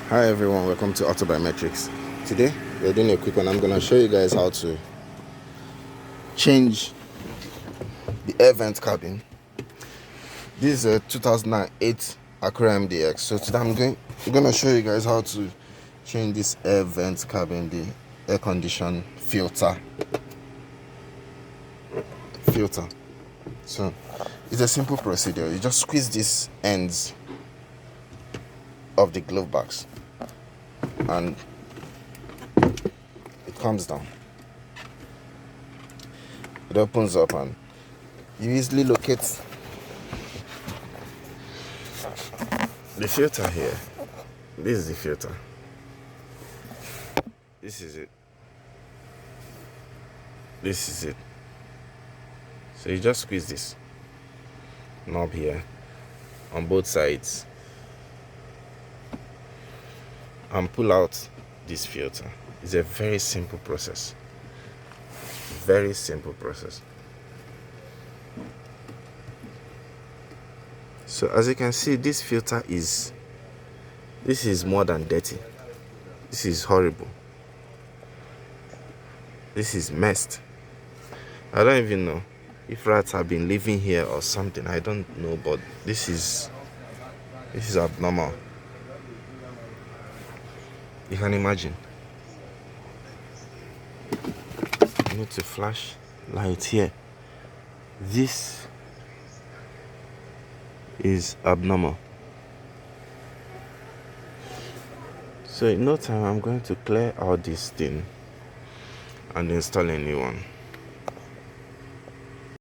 Hi everyone, welcome to AutoBimatrix. Today we're doing a quick one. I'm gonna show you guys how to change the air vent cabin. This is a 2008 Acura MDX. So today I'm gonna show you guys how to change this air vent cabin, the air condition filter. So it's a simple procedure. You just squeeze these ends of the glove box and it comes down. It opens up and you easily locate the filter here. This is the filter. This is it. This is it. So you just squeeze this knob here on both sides and pull out this filter. It's a very simple process. Very simple process. So as you can see, this filter is more than dirty. This is horrible. This is messed. I don't even know if rats have been living here or something. I don't know, but this is abnormal. You can imagine. I need to flash light here. This is abnormal. So in no time I'm going to clear out this thing and install a new one.